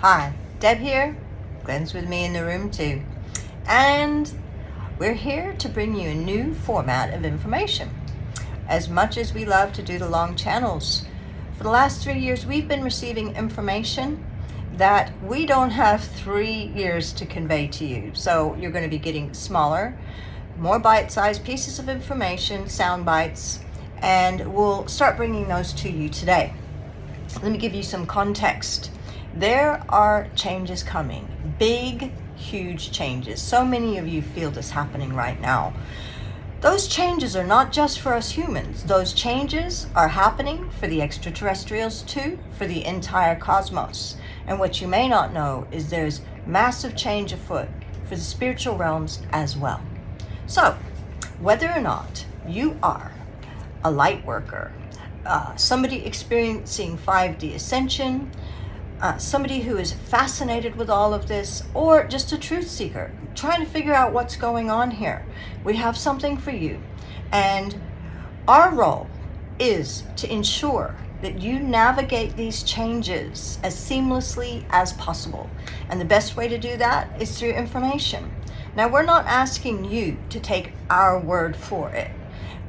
Hi, Deb here. Glenn's with me in the room too. And we're here to bring you a new format of information. As much as we love to do the long channels, for the last 3 years we've been receiving information that we don't have 3 years to convey to you. So you're going to be getting smaller, more bite-sized pieces of information, sound bites, and we'll start bringing those to you today. Let me give you some context. There are changes coming, big, huge changes. So many of you feel this happening right now. Those changes are not just for us humans. Those changes are happening for the extraterrestrials too, for the entire cosmos. And what you may not know is there's massive change afoot for the spiritual realms as well. So, whether or not you are a light worker, somebody experiencing 5D ascension, somebody who is fascinated with all of this, or just a truth seeker trying to figure out what's going on here, we have something for you. And our role is to ensure that you navigate these changes as seamlessly as possible. And the best way to do that is through information. Now, we're not asking you to take our word for it.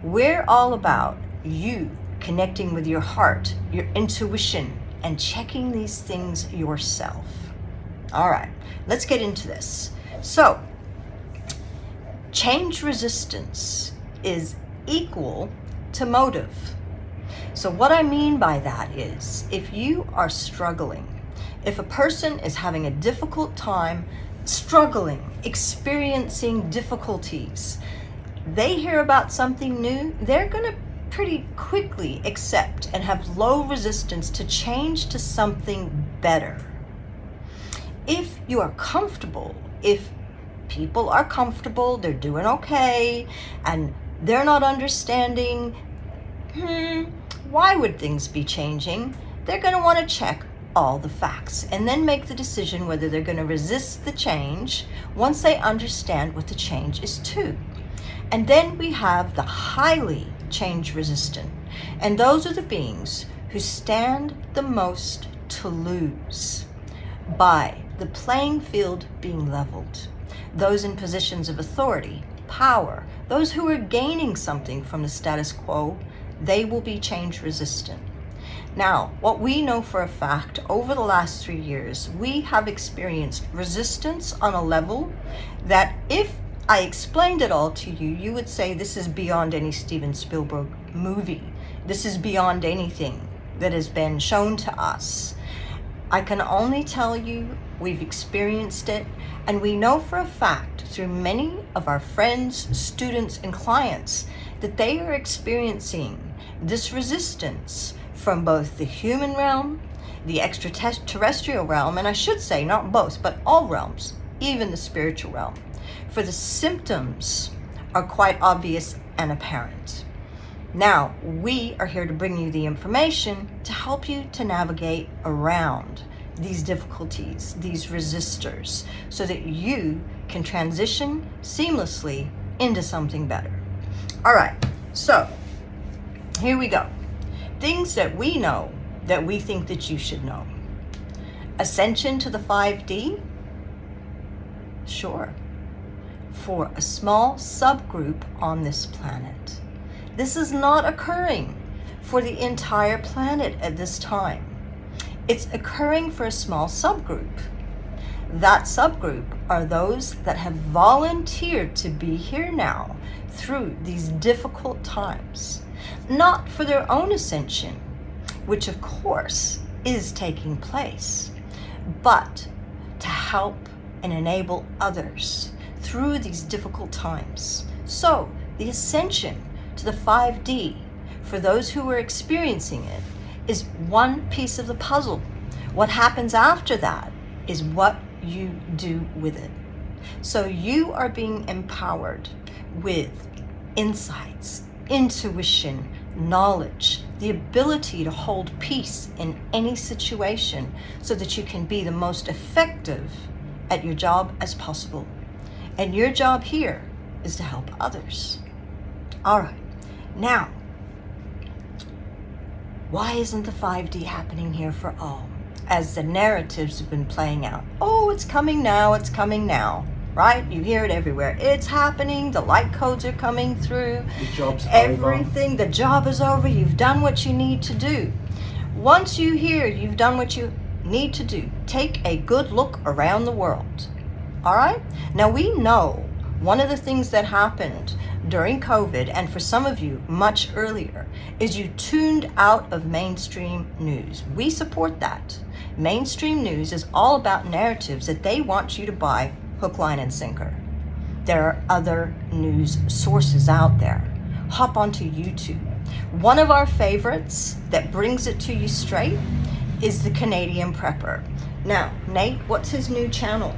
We're all about you connecting with your heart, your intuition, and checking these things yourself. All right, let's get into this. So, change resistance is equal to motive. So what I mean by that is, if you are struggling, if a person is having a difficult time, struggling, experiencing difficulties, they hear about something new, they're going to pretty quickly accept and have low resistance to change to something better. If you are comfortable, if people are comfortable, they're doing okay, and they're not understanding, why would things be changing? They're going to want to check all the facts and then make the decision whether they're going to resist the change once they understand what the change is to. And then we have the highly change resistant, and those are the beings who stand the most to lose by the playing field being leveled. Those in positions of authority, power, those who are gaining something from the status quo, they will be change resistant. Now, what we know for a fact, over the last 3 years, we have experienced resistance on a level that if I explained it all to you, you would say this is beyond any Steven Spielberg movie. This is beyond anything that has been shown to us. I can only tell you we've experienced it, and we know for a fact through many of our friends, students, and clients that they are experiencing this resistance from both the human realm, the extraterrestrial realm, and I should say not both, but all realms, even the spiritual realm. For the symptoms are quite obvious and apparent. Now, we are here to bring you the information to help you to navigate around these difficulties, these resistors, so that you can transition seamlessly into something better. All right, so here we go. Things that we know that we think that you should know. Ascension to the 5D? Sure. For a small subgroup on this planet. This is not occurring for the entire planet at this time. It's occurring for a small subgroup. That subgroup are those that have volunteered to be here now through these difficult times, not for their own ascension, which of course is taking place, but to help and enable others through these difficult times. So the ascension to the 5D, for those who are experiencing it, is one piece of the puzzle. What happens after that is what you do with it. So you are being empowered with insights, intuition, knowledge, the ability to hold peace in any situation so that you can be the most effective at your job as possible. And your job here is to help others. All right, now, why isn't the 5D happening here for all? as the narratives have been playing out. Oh, it's coming now, it's coming now, right? You hear it everywhere. It's happening, the light codes are coming through. The job's everything, over. The job is over, you've done what you need to do. Once you hear you've done what you need to do, take a good look around the world. All right? Now we know one of the things that happened during COVID, and for some of you much earlier, is you tuned out of mainstream news. We support that. Mainstream news is all about narratives that they want you to buy hook, line, and sinker. There are other news sources out there. Hop onto YouTube. One of our favorites that brings it to you straight is the Canadian Prepper. Now, Nate, what's his new channel?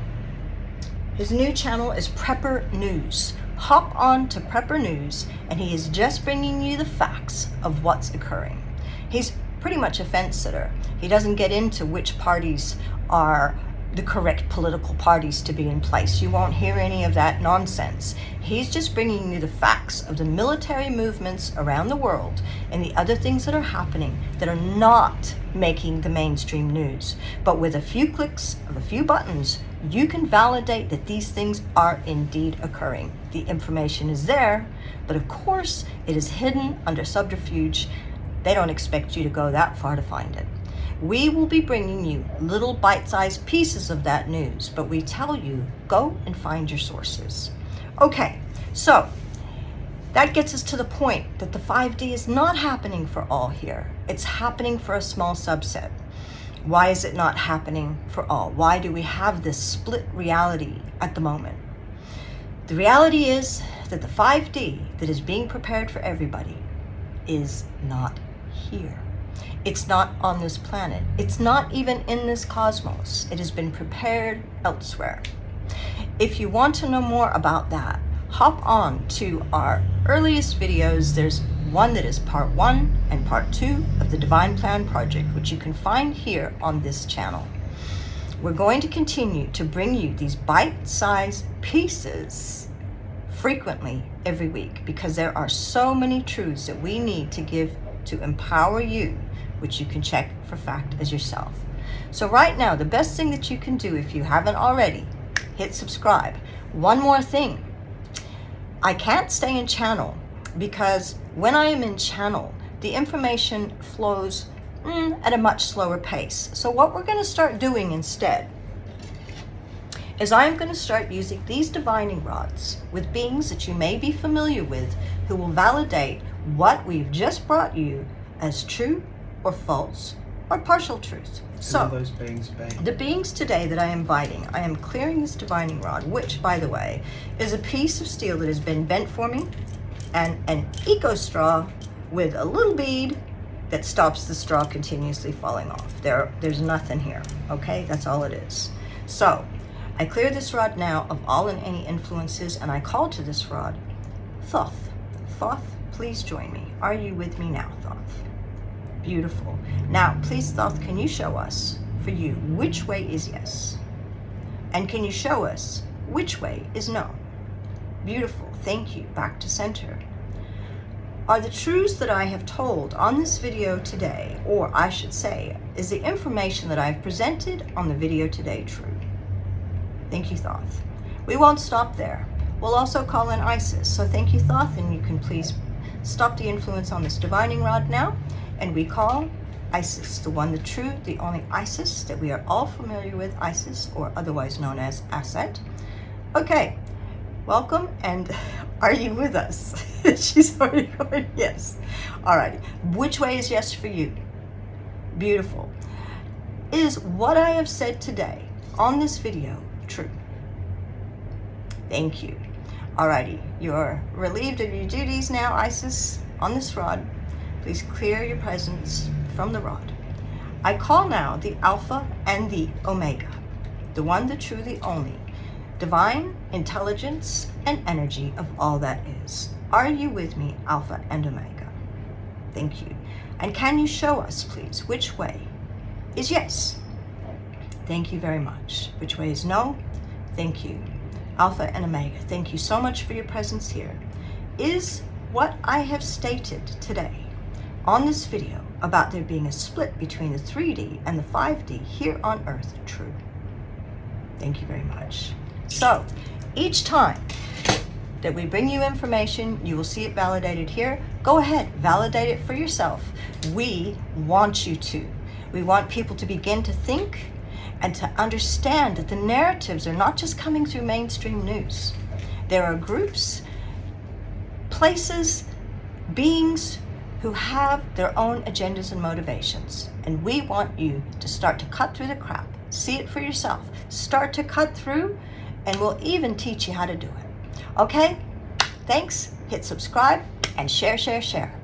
His new channel is Prepper News. Hop on to Prepper News, and he is just bringing you the facts of what's occurring. He's pretty much a fence sitter. He doesn't get into which parties are the correct political parties to be in place. You won't hear any of that nonsense. He's just bringing you the facts of the military movements around the world and the other things that are happening that are not making the mainstream news. But with a few clicks of a few buttons, you can validate that these things are indeed occurring. The information is there, but of course it is hidden under subterfuge. They don't expect you to go that far to find it. We will be bringing you little bite-sized pieces of that news, but we tell you, go and find your sources. Okay, so that gets us to the point that the 5D is not happening for all here. It's happening for a small subset. Why is it not happening for all? Why do we have this split reality at the moment? The reality is that the 5D that is being prepared for everybody is not here. It's not on this planet. It's not even in this cosmos. It has been prepared elsewhere. If you want to know more about that, hop on to our earliest videos. There's one that is part 1 and part 2 of the Divine Plan Project, which you can find here on this channel. We're going to continue to bring you these bite-sized pieces frequently every week, because there are so many truths that we need to give to empower you, which you can check for fact as yourself. So right now, the best thing that you can do, if you haven't already, hit subscribe. One more thing. I can't stay in channel because when I am in channel, the information flows at a much slower pace. So what we're going to start doing instead is I'm going to start using these divining rods with beings that you may be familiar with, who will validate what we've just brought you as true or false or partial truth. So those beings be? The beings today that I am inviting, I am clearing this divining rod, which, by the way, is a piece of steel that has been bent for me, and an eco straw with a little bead that stops the straw continuously falling off. There's nothing here, okay? That's all it is. So I clear this rod now of all and any influences, and I call to this rod, Thoth. Thoth, please join me. Are you with me now, Thoth? Beautiful. Now, please, Thoth, can you show us, for you, which way is yes? And can you show us which way is no? Beautiful. Thank you. Back to center. Are the truths that I have told on this video today, or I should say, is the information that I've presented on the video today true? Thank you, Thoth. We won't stop there. We'll also call in Isis. So thank you, Thoth, and you can please stop the influence on this divining rod now. And we call Isis, the one, the true, the only Isis that we are all familiar with, Isis, or otherwise known as Aset. Okay, welcome, and are you with us? She's already going, yes. All right, which way is yes for you? Beautiful. Is what I have said today on this video true? Thank you. All righty, you're relieved of your duties now, Isis, on this rod. Please clear your presence from the rod. I call now the Alpha and the Omega, the one, the true, the only, divine intelligence and energy of all that is. Are you with me, Alpha and Omega? Thank you. And can you show us, please, which way is yes? Thank you very much. Which way is no? Thank you. Alpha and Omega, thank you so much for your presence here. Is what I have stated today on this video about there being a split between the 3D and the 5D here on Earth true. Thank you very much. So each time that we bring you information, you will see it validated here. Go ahead, validate it for yourself. We want you to. We want people to begin to think and to understand that the narratives are not just coming through mainstream news. There are groups, places, beings who have their own agendas and motivations. And we want you to start to cut through the crap. See it for yourself. Start to cut through, and we'll even teach you how to do it. Okay? Thanks. Hit subscribe and share, share, share.